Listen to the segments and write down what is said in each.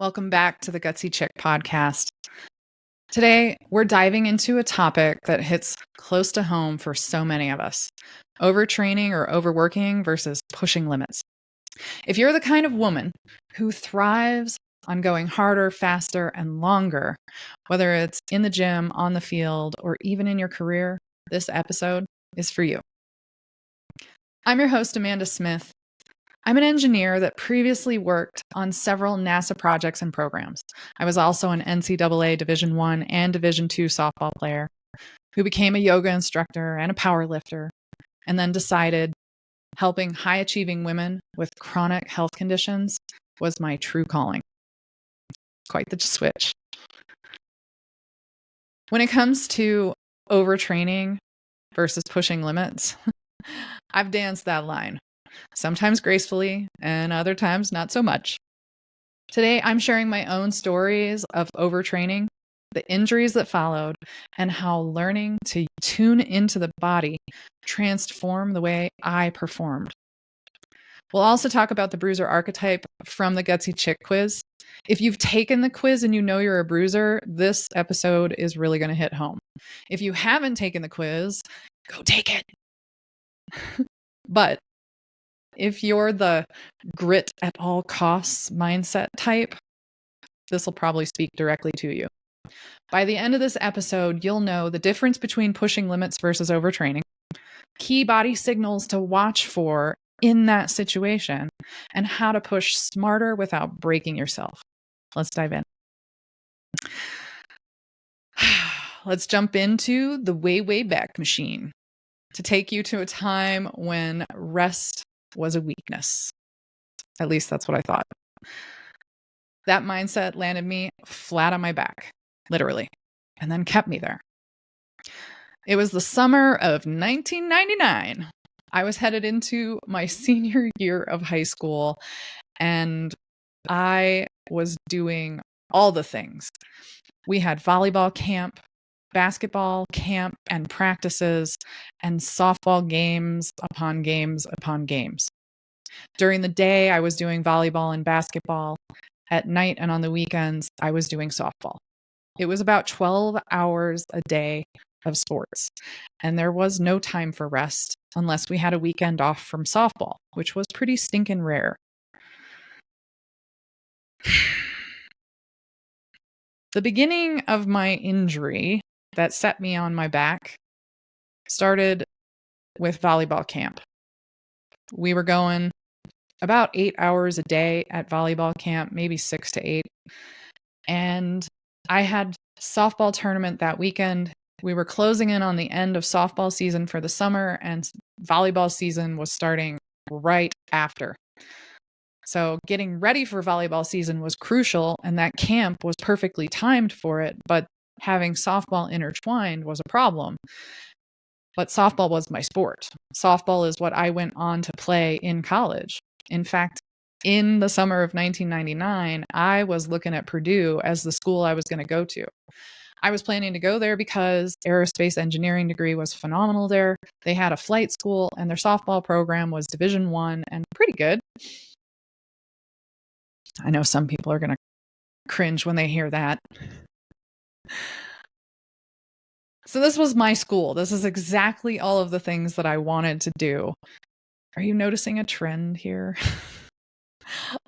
Welcome back to the Gutsy Chick podcast. Today, we're diving into a topic that hits close to home for so many of us: overtraining or overworking versus pushing limits. If you're the kind of woman who thrives on going harder, faster, and longer, whether it's in the gym, on the field, or even in your career, this episode is for you. I'm your host, Amanda Smith. I'm an engineer that previously worked on several NASA projects and programs. I was also an NCAA Division I and Division II softball player who became a yoga instructor and a power lifter, and then decided helping high-achieving women with chronic health conditions was my true calling. Quite the switch. When it comes to overtraining versus pushing limits, I've danced that line. Sometimes gracefully, and other times not so much. Today, I'm sharing my own stories of overtraining, the injuries that followed, and how learning to tune into the body transformed the way I performed. We'll also talk about the Bruiser Archetype from the Gutsy Chick Quiz. If you've taken the quiz and you know you're a bruiser, this episode is really going to hit home. If you haven't taken the quiz, go take it. But if you're the grit at all costs mindset type, this will probably speak directly to you. By the end of this episode, you'll know the difference between pushing limits versus overtraining, key body signals to watch for in that situation, and how to push smarter without breaking yourself. Let's dive in. Let's jump into the way back machine to take you to a time when rest was a weakness. At least that's what I thought. That mindset landed me flat on my back, literally, and then kept me there. It was the summer of 1999. I was headed into my senior year of high school, and I was doing all the things. We had volleyball camp, basketball camp and practices, and softball games upon games upon games. During the day, I was doing volleyball and basketball. At night and on the weekends, I was doing softball. It was about 12 hours a day of sports, and there was no time for rest unless we had a weekend off from softball, which was pretty stinking rare. The beginning of my injury that set me on my back started with volleyball camp. We were going about 8 hours a day at volleyball camp, maybe 6 to 8. And I had softball tournament that weekend. We were closing in on the end of softball season for the summer, and volleyball season was starting right after. So getting ready for volleyball season was crucial, and that camp was perfectly timed for it, but having softball intertwined was a problem. But softball was my sport. Softball is what I went on to play in college. In fact, in the summer of 1999, I was looking at Purdue as the school I was going to go to. I was planning to go there because aerospace engineering degree was phenomenal there. They had a flight school, and their softball program was Division I and pretty good. I know some people are going to cringe when they hear that. So this was my school. This is exactly all of the things that I wanted to do. Are you noticing a trend here?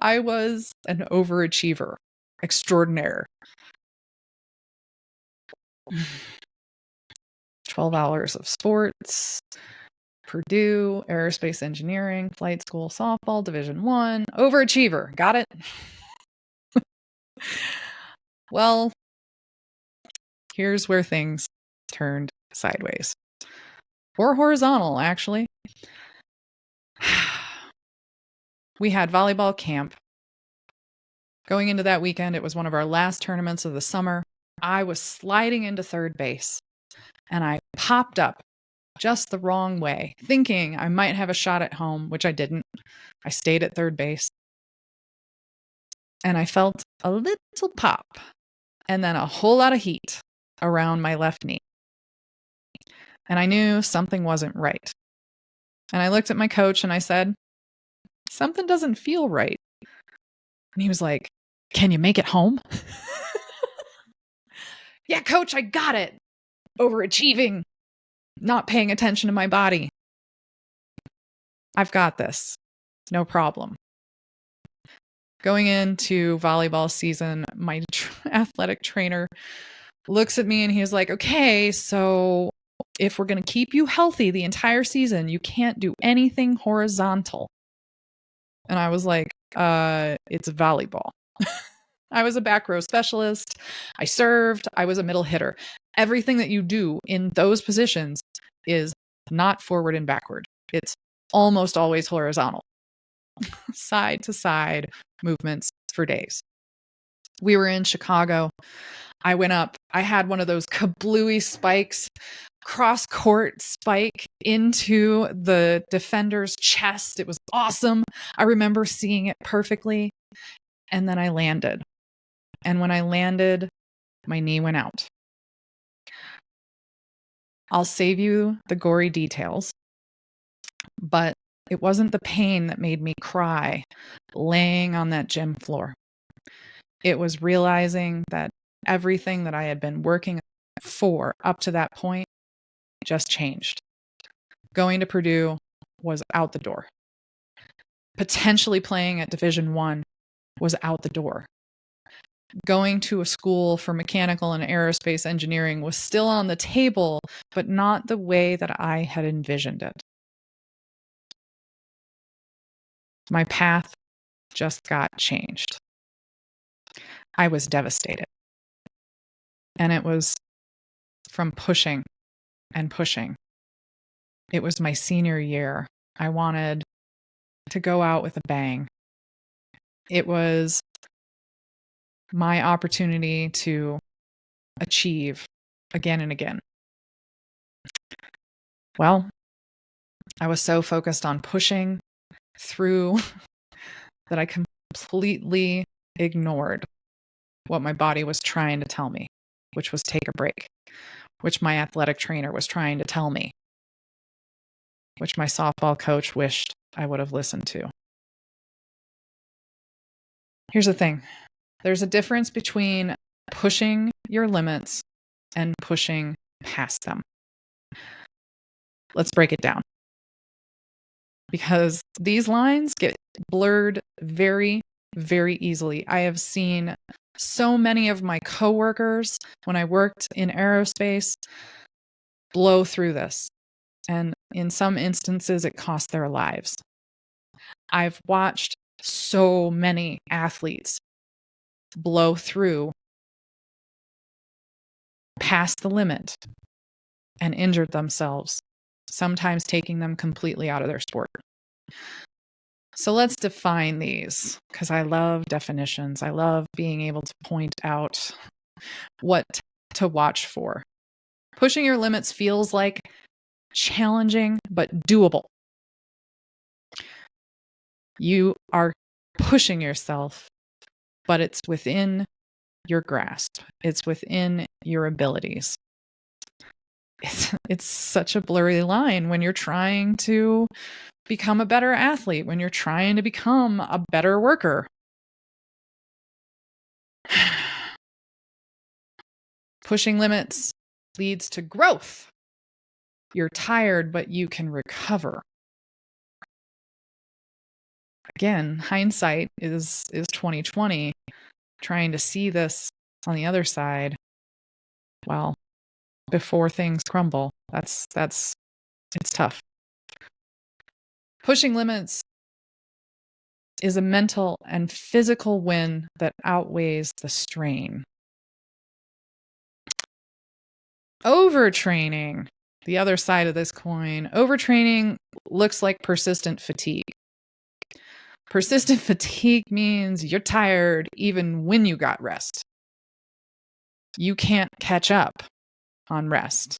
I was an overachiever extraordinaire. 12 hours of sports, Purdue, aerospace engineering, flight school, softball, Division I, overachiever. Got it? Well, here's where things turned sideways. Or horizontal, actually. We had volleyball camp. Going into that weekend, it was one of our last tournaments of the summer. I was sliding into third base, and I popped up just the wrong way, thinking I might have a shot at home, which I didn't. I stayed at third base, and I felt a little pop, and then a whole lot of heat around my left knee. And I knew something wasn't right. And I looked at my coach and I said, "Something doesn't feel right." And he was like, Can you make it home? Yeah, coach, I got it. Overachieving, not paying attention to my body. I've got this. No problem. Going into volleyball season, my athletic trainer looks at me and he's like, okay, so if we're going to keep you healthy the entire season, you can't do anything horizontal. And I was like, it's volleyball. I was a back row specialist. I served. I was a middle hitter. Everything that you do in those positions is not forward and backward. It's almost always horizontal, side to side movements for days. We were in Chicago. I went up. I had one of those kablooey spikes, cross court spike into the defender's chest. It was awesome. I remember seeing it perfectly. And then I landed. And when I landed, my knee went out. I'll save you the gory details, but it wasn't the pain that made me cry laying on that gym floor. It was realizing that everything that I had been working for up to that point just changed. Going to Purdue was out the door. Potentially playing at Division I was out the door. Going to a school for mechanical and aerospace engineering was still on the table, but not the way that I had envisioned it. My path just got changed. I was devastated. And it was from pushing and pushing. It was my senior year. I wanted to go out with a bang. It was my opportunity to achieve again and again. Well, I was so focused on pushing through that I completely ignored what my body was trying to tell me, which was take a break, which my athletic trainer was trying to tell me, which my softball coach wished I would have listened to. Here's the thing. There's a difference between pushing your limits and pushing past them. Let's break it down. Because these lines get blurred very, very easily. I have seen so many of my coworkers when I worked in aerospace blow through this. And in some instances, it cost their lives. I've watched so many athletes blow through past the limit and injured themselves, sometimes taking them completely out of their sport. So let's define these, because I love definitions. I love being able to point out what to watch for. Pushing your limits feels like challenging but doable. You are pushing yourself, but it's within your grasp. It's within your abilities. It's such a blurry line when you're trying to become a better athlete, when you're trying to become a better worker. Pushing limits leads to growth. You're tired, but you can recover. Again, hindsight is 2020. Trying to see this on the other side, well, before things crumble, it's tough. Pushing limits is a mental and physical win that outweighs the strain. Overtraining, the other side of this coin. Overtraining looks like persistent fatigue. Persistent fatigue means you're tired even when you got rest. You can't catch up on rest.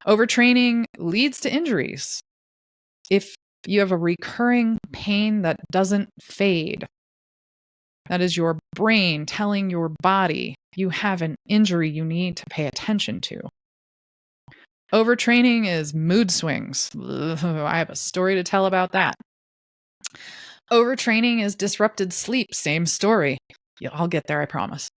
Overtraining leads to injuries. If you have a recurring pain that doesn't fade, that is your brain telling your body you have an injury you need to pay attention to. Overtraining is mood swings. I have a story to tell about that. Overtraining is disrupted sleep. Same story. Yeah, I'll get there, I promise.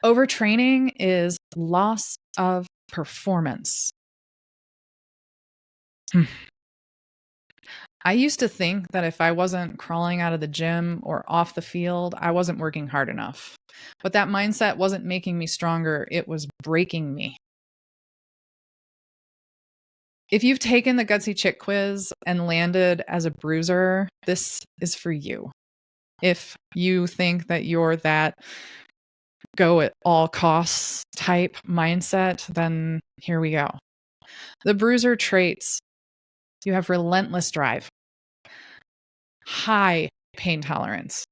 Overtraining is loss of performance. I used to think that if I wasn't crawling out of the gym or off the field, I wasn't working hard enough. But that mindset wasn't making me stronger, it was breaking me. If you've taken the Gutsy Chick Quiz and landed as a bruiser, this is for you. If you think that you're that go at all costs type mindset, then here we go. The bruiser traits: you have relentless drive, high pain tolerance,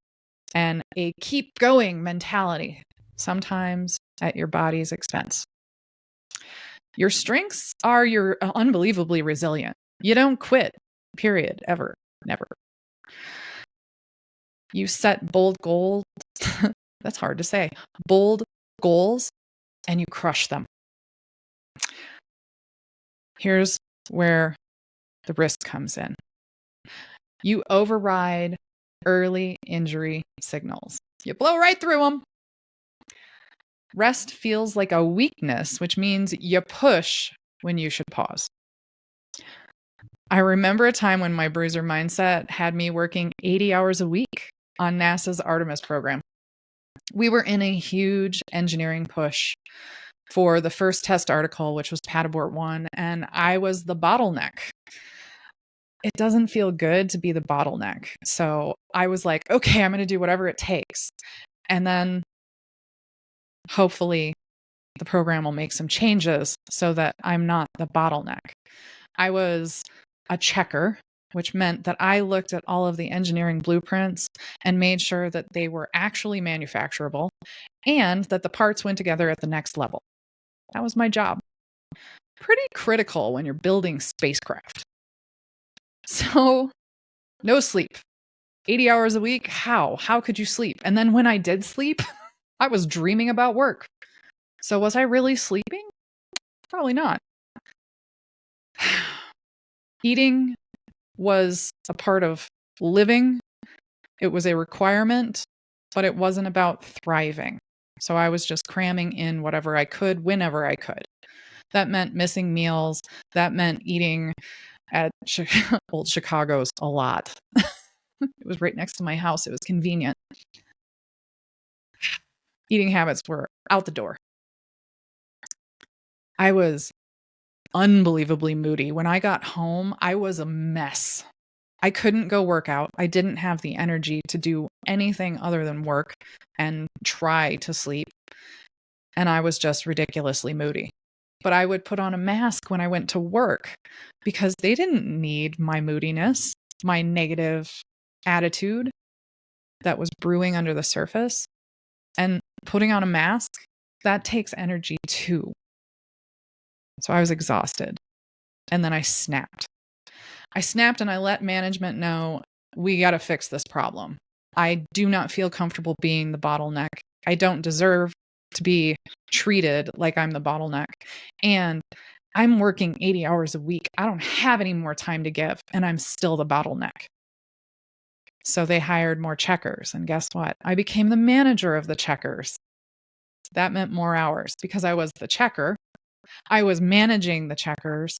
and a keep going mentality, sometimes at your body's expense. Your strengths are you're unbelievably resilient. You don't quit, period, ever, never. You set bold goals. That's hard to say. Bold goals, and you crush them. Here's where the risk comes in. You override early injury signals. You blow right through them. Rest feels like a weakness, which means you push when you should pause. I remember a time when my bruiser mindset had me working 80 hours a week on NASA's Artemis program. We were in a huge engineering push for the first test article, which was Pad Abort 1, and I was the bottleneck. It doesn't feel good to be the bottleneck. So I was like, okay, I'm going to do whatever it takes. And then hopefully the program will make some changes so that I'm not the bottleneck. I was a checker, which meant that I looked at all of the engineering blueprints and made sure that they were actually manufacturable and that the parts went together at the next level. That was my job. Pretty critical when you're building spacecraft. So, no sleep. 80 hours a week? How? How could you sleep? And then when I did sleep, I was dreaming about work. So was I really sleeping? Probably not. Eating was a part of living. It was a requirement, but it wasn't about thriving. So I was just cramming in whatever I could, whenever I could. That meant missing meals. That meant eating at old Chicago's a lot. It was right next to my house. It was convenient. Eating habits were out the door. I was unbelievably moody. When I got home, I was a mess. I couldn't go work out. I didn't have the energy to do anything other than work and try to sleep. And I was just ridiculously moody. But I would put on a mask when I went to work because they didn't need my moodiness, my negative attitude that was brewing under the surface. And putting on a mask, that takes energy too. So I was exhausted. And then I snapped. And I let management know, we got to fix this problem. I do not feel comfortable being the bottleneck. I don't deserve to be treated like I'm the bottleneck. And I'm working 80 hours a week. I don't have any more time to give, and I'm still the bottleneck. So they hired more checkers. And guess what? I became the manager of the checkers. That meant more hours because I was the checker. I was managing the checkers.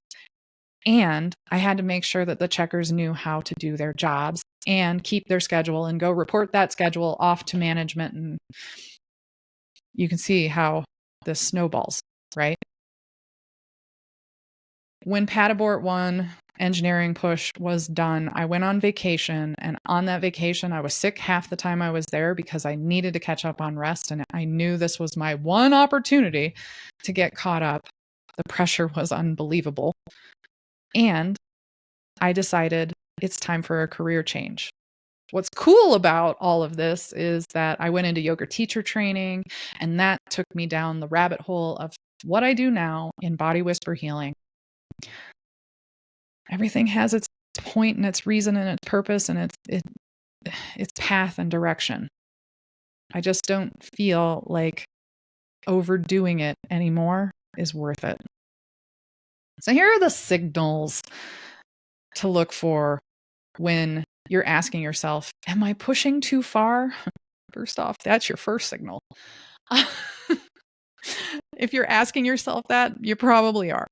And I had to make sure that the checkers knew how to do their jobs and keep their schedule and go report that schedule off to management. And you can see how this snowballs, right? When Pad Abort 1 engineering push was done, I went on vacation. And on that vacation, I was sick half the time I was there because I needed to catch up on rest. And I knew this was my one opportunity to get caught up. The pressure was unbelievable. And I decided it's time for a career change. What's cool about all of this is that I went into yoga teacher training, and that took me down the rabbit hole of what I do now in body whisper healing. Everything has its point and its reason and its purpose and its path and direction. I just don't feel like overdoing it anymore is worth it. So here are the signals to look for when you're asking yourself, am I pushing too far? First off, that's your first signal. If you're asking yourself that, you probably are.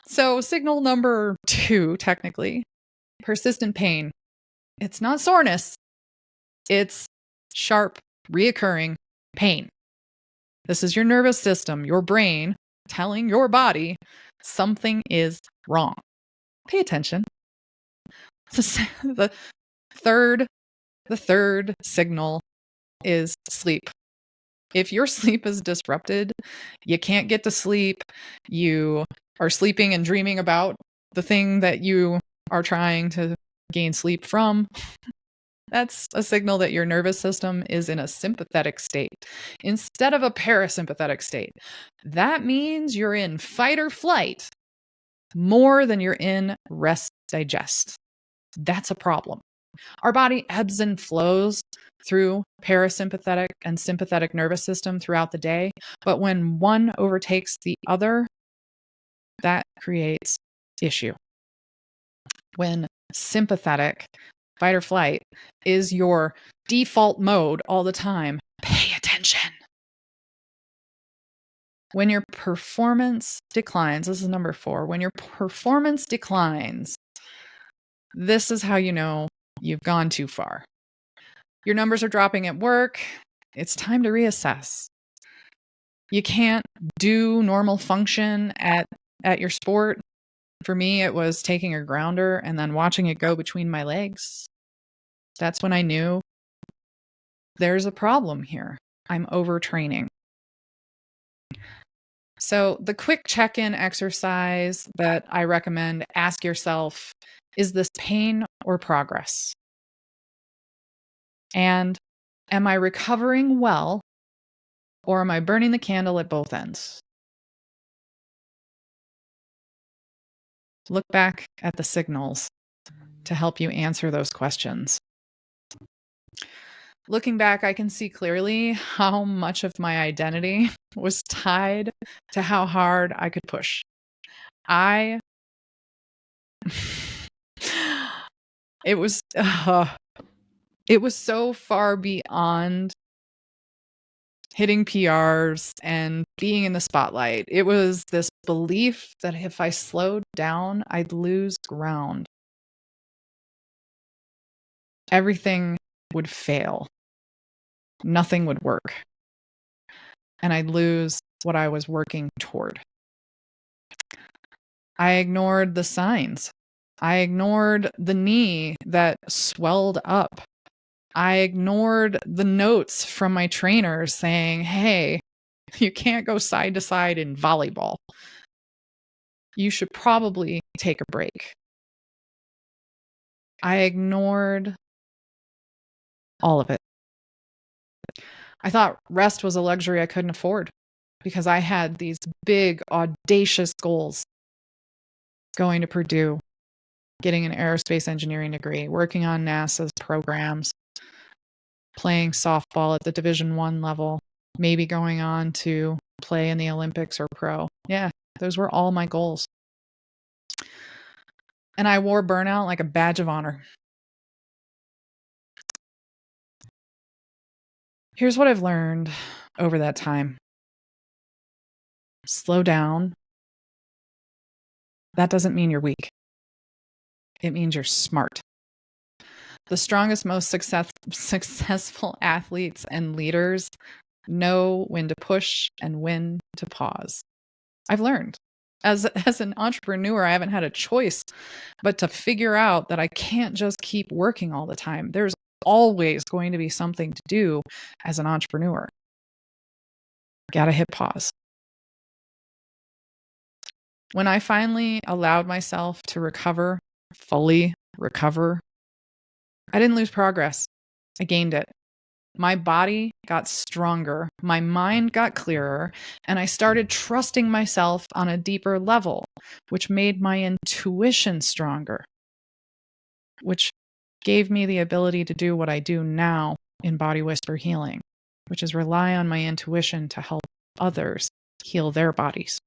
So signal number 2, technically, persistent pain. It's not soreness. It's sharp, reoccurring pain. This is your nervous system, your brain, telling your body something is wrong. Pay attention. The third signal is sleep. If your sleep is disrupted, you can't get to sleep, you are sleeping and dreaming about the thing that you are trying to gain sleep from, that's a signal that your nervous system is in a sympathetic state instead of a parasympathetic state. That means you're in fight or flight more than you're in rest digest. That's a problem. Our body ebbs and flows through parasympathetic and sympathetic nervous system throughout the day, but when one overtakes the other, that creates issue. When sympathetic, fight or flight, is your default mode all the time, pay attention. When your performance declines, this is number 4, when your performance declines, this is how you know you've gone too far. Your numbers are dropping at work. It's time to reassess. You can't do normal function at your sport. For me, it was taking a grounder and then watching it go between my legs. That's when I knew there's a problem here. I'm overtraining. So the quick check-in exercise that I recommend, ask yourself, is this pain or progress? And am I recovering well, or am I burning the candle at both ends? Look back at the signals to help you answer those questions. Looking back, I can see clearly how much of my identity was tied to how hard I could push. It was so far beyond hitting PRs and being in the spotlight. It was this belief that if I slowed down, I'd lose ground. Everything would fail. Nothing would work. And I'd lose what I was working toward. I ignored the signs. I ignored the knee that swelled up. I ignored the notes from my trainers saying, hey, you can't go side to side in volleyball. You should probably take a break. I ignored all of it. I thought rest was a luxury I couldn't afford because I had these big, audacious goals. Going to Purdue, getting an aerospace engineering degree, working on NASA's programs, playing softball at the Division I level, maybe going on to play in the Olympics or pro. Yeah, those were all my goals. And I wore burnout like a badge of honor. Here's what I've learned over that time. Slow down. That doesn't mean you're weak. It means you're smart. The strongest, most successful athletes and leaders know when to push and when to pause. I've learned. As an entrepreneur, I haven't had a choice but to figure out that I can't just keep working all the time. There's always going to be something to do as an entrepreneur. Gotta hit pause. When I finally allowed myself to fully recover, I didn't lose progress. I gained it. My body got stronger, my mind got clearer, and I started trusting myself on a deeper level, which made my intuition stronger, which gave me the ability to do what I do now in Body Whisper Healing, which is rely on my intuition to help others heal their bodies.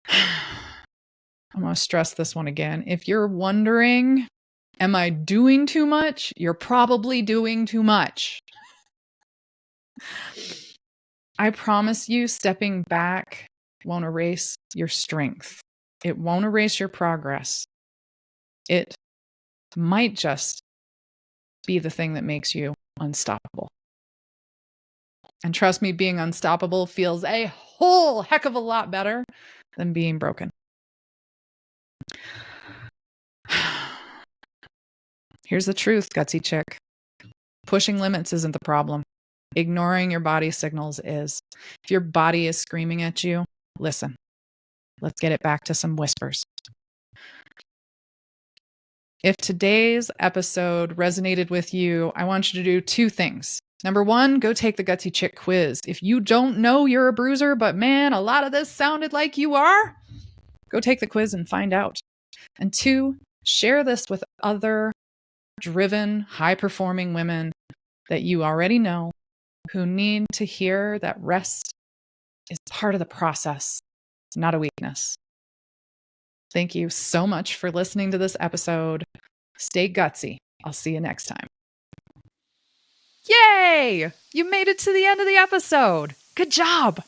I'm going to stress this one again. If you're wondering Am I doing too much? You're probably doing too much. I promise you, stepping back won't erase your strength. It won't erase your progress. It might just be the thing that makes you unstoppable. And trust me, being unstoppable feels a whole heck of a lot better than being broken. Here's the truth, Gutsy Chick. Pushing limits isn't the problem. Ignoring your body's signals is. If your body is screaming at you, listen. Let's get it back to some whispers. If today's episode resonated with you, I want you to do 2 things. Number 1, go take the Gutsy Chick Quiz. If you don't know you're a bruiser, but man, a lot of this sounded like you are, go take the quiz and find out. And 2, share this with other driven, high-performing women that you already know who need to hear that rest is part of the process. It's not a weakness. Thank you so much for listening to this episode. Stay gutsy. I'll see you next time. Yay! You made it to the end of the episode. Good job.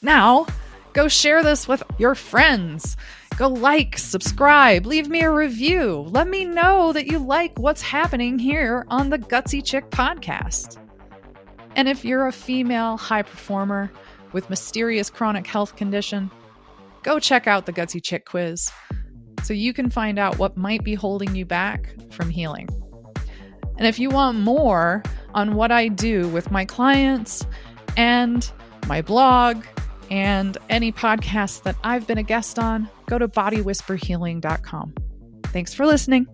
Now, go share this with your friends. Go like, subscribe, leave me a review. Let me know that you like what's happening here on the Gutsy Chick podcast. And if you're a female high performer with mysterious chronic health condition, go check out the Gutsy Chick Quiz so you can find out what might be holding you back from healing. And if you want more on what I do with my clients and my blog and any podcasts that I've been a guest on, go to bodywhisperhealing.com. Thanks for listening.